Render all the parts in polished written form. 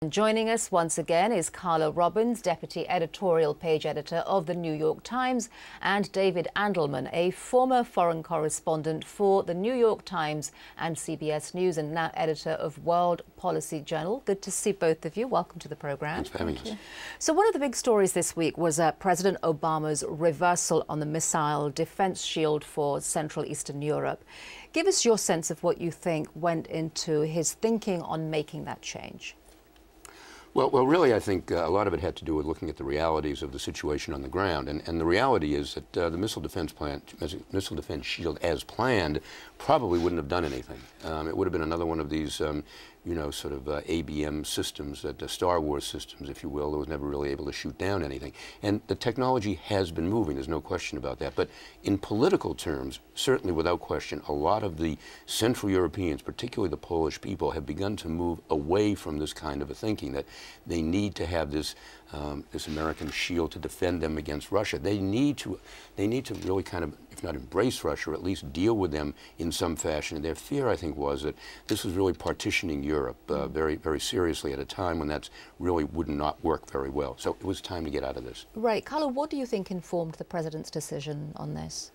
Joining us once again is Carla Robbins, Deputy Editorial Page Editor of the New York Times, and David Andelman, a former foreign correspondent for the New York Times and CBS News and now editor of World Policy Journal. Good to see both of you. Welcome to the program. Thanks for having us. So one of the big stories this week was President Obama's reversal on the missile defense shield for Central Eastern Europe. Give us your sense of what you think went into his thinking on making that change. Well, really, I think a lot of it had to do with looking at the realities of the situation on the ground. And the reality is that the missile defense shield, as planned, probably wouldn't have done anything. It would have been another one of these, sort of ABM systems, Star Wars systems, if you will, that was never really able to shoot down anything. And the technology has been moving, there's no question about that. But in political terms, certainly without question, a lot of the Central Europeans, particularly the Polish people, have begun to move away from this kind of a thinking that they need to have this this American shield to defend them against Russia. They need to really kind of, if not embrace Russia, or at least deal with them in some fashion. And their fear, I think, was that this was really partitioning Europe very, very seriously at a time when that really would not work very well. So it was time to get out of this. Right. Carla, what do you think informed the president's decision on this?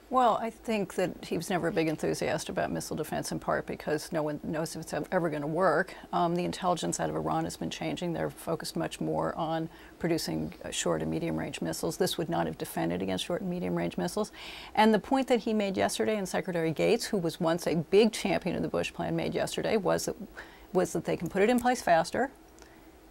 Well, I think that he was never a big enthusiast about missile defense, in part because no one knows if it's ever going to work. The intelligence out of Iran has been changing. They're focused much more on producing short and medium-range missiles. This would not have defended against short and medium-range missiles. And the point that he made yesterday, and Secretary Gates, who was once a big champion of the Bush plan, made yesterday, was that they can put it in place faster.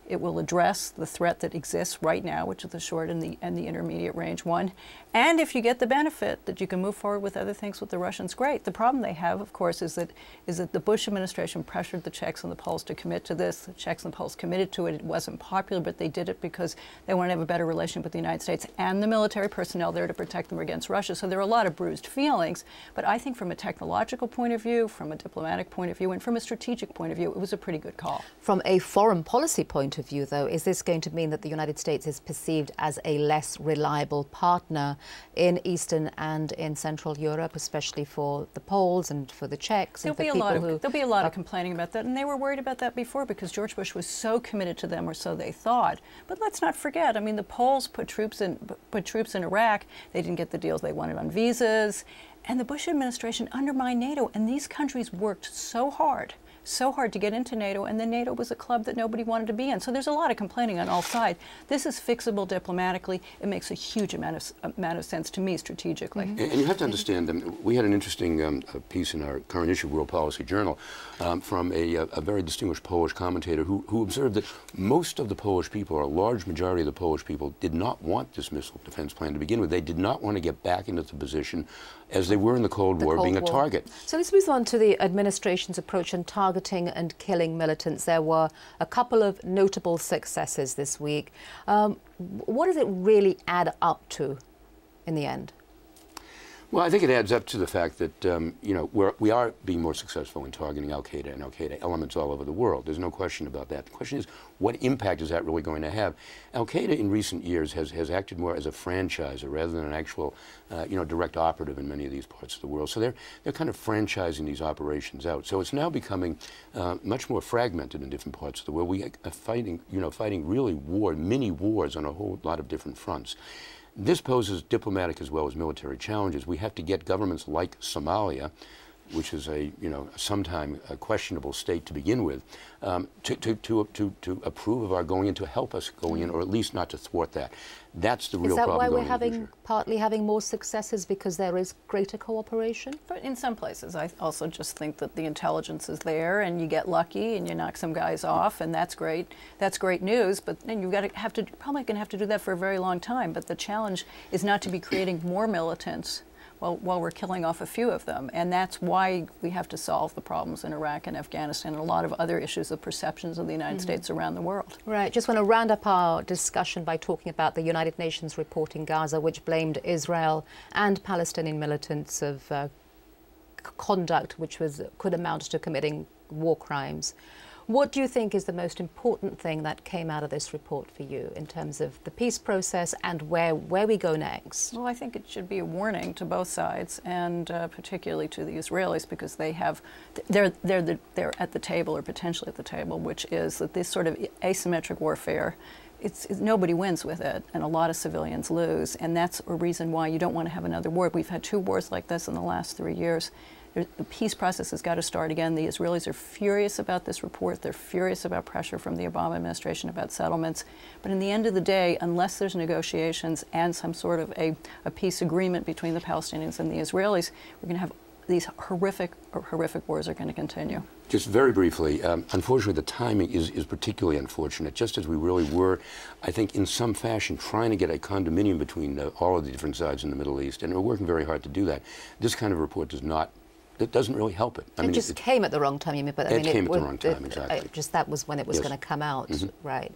It will address the threat that exists right now, which is the short and the intermediate range one. And if you get the benefit that you can move forward with other things with the Russians, great. The problem they have, of course, is that the Bush administration pressured the Czechs and the Poles to commit to this. The Czechs and the Poles committed to it. It wasn't popular, but they did it because they wanted to have a better relationship with the United States and the military personnel there to protect them against Russia. So there are a lot of bruised feelings. But I think from a technological point of view, from a diplomatic point of view, and from a strategic point of view, it was a pretty good call. From a foreign policy point of view, though, is this going to mean that the United States is perceived as a less reliable partner in Eastern and in Central Europe, especially for the Poles and for the Czechs? There'll be a lot of complaining about that, and they were worried about that before because George Bush was so committed to them, or so they thought. But let's not forget, I mean, the Poles put troops in Iraq. They didn't get the deals they wanted on visas, and the Bush administration undermined NATO, and these countries worked so hard to get into NATO, and then NATO was a club that nobody wanted to be in. So there's a lot of complaining on all sides. This is fixable diplomatically. It makes a huge amount of sense to me strategically. And you have to understand, we had an interesting piece in our current issue of World Policy Journal from a very distinguished Polish commentator who observed that most of the Polish people, or a large majority of the Polish people, did not want this missile defense plan to begin with. They did not want to get back into the position as they were in the Cold War, being a target. So let's move on to the administration's approach on targeting and killing militants. There were a couple of notable successes this week. What does it really add up to in the end? Well, I think it adds up to the fact that, we are being more successful in targeting al-Qaeda and al-Qaeda elements all over the world. There's no question about that. The question is, what impact is that really going to have? Al-Qaeda in recent years has acted more as a franchiser rather than an actual, direct operative in many of these parts of the world. So they're kind of franchising these operations out. So it's now becoming much more fragmented in different parts of the world. We are fighting really mini wars on a whole lot of different fronts. This poses diplomatic as well as military challenges. We have to get governments like Somalia, which is sometime a questionable state to begin with, to approve of our going in, to help us going in, or at least not to thwart that. That's the real problem. Is that why we're partly having more successes, because there is greater cooperation? But in some places, I also just think that the intelligence is there, and you get lucky and you knock some guys off, and that's great. That's great news. But then you're probably going to have to do that for a very long time. But the challenge is not to be creating more militants while we're killing off a few of them. And that's why we have to solve the problems in Iraq and Afghanistan and a lot of other issues of perceptions of the United States around the world. Right. Just want to round up our discussion by talking about the United Nations report in Gaza, which blamed Israel and Palestinian militants of conduct which could amount to committing war crimes. What do you think is the most important thing that came out of this report for you in terms of the peace process and where we go next? Well, I think it should be a warning to both sides, and particularly to the Israelis, because they're at the table, or potentially at the table, which is that this sort of asymmetric warfare, nobody wins with it, and a lot of civilians lose, and that's a reason why you don't want to have another war. We've had 2 wars like this in the last 3 years. The peace process has got to start again. The Israelis are furious about this report. They're furious about pressure from the Obama administration about settlements. But in the end of the day, unless there's negotiations and some sort of a peace agreement between the Palestinians and the Israelis, we're going to have these horrific wars are going to continue. Just very briefly, unfortunately, the timing is particularly unfortunate, just as we really were, I think, in some fashion, trying to get a condominium between all of the different sides in the Middle East, and we're working very hard to do that. This kind of report doesn't really help it. It just came at the wrong time, you mean? But I mean, it came at the wrong time, exactly. Just that was when it was Yes. going to come out, Mm-hmm. right?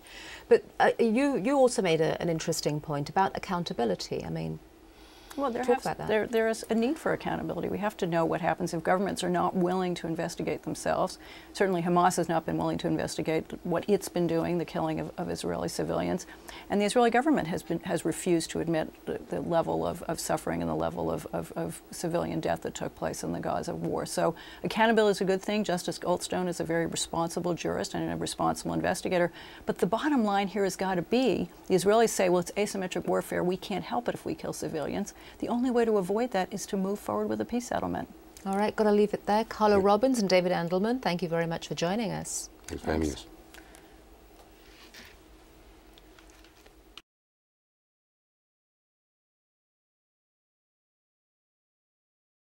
But you also made an interesting point about accountability. I mean, Well, there is a need for accountability. We have to know what happens if governments are not willing to investigate themselves. Certainly Hamas has not been willing to investigate what it's been doing, the killing of Israeli civilians. And the Israeli government has refused to admit the level of suffering and the level of civilian death that took place in the Gaza war. So accountability is a good thing. Justice Goldstone is a very responsible jurist and a responsible investigator. But the bottom line here has got to be, the Israelis say, well, it's asymmetric warfare. We can't help it if we kill civilians. The only way to avoid that is to move forward with a peace settlement. all right, got to leave it there. Carla Robbins and David Andelman, thank you very much for joining us. Thanks for having us.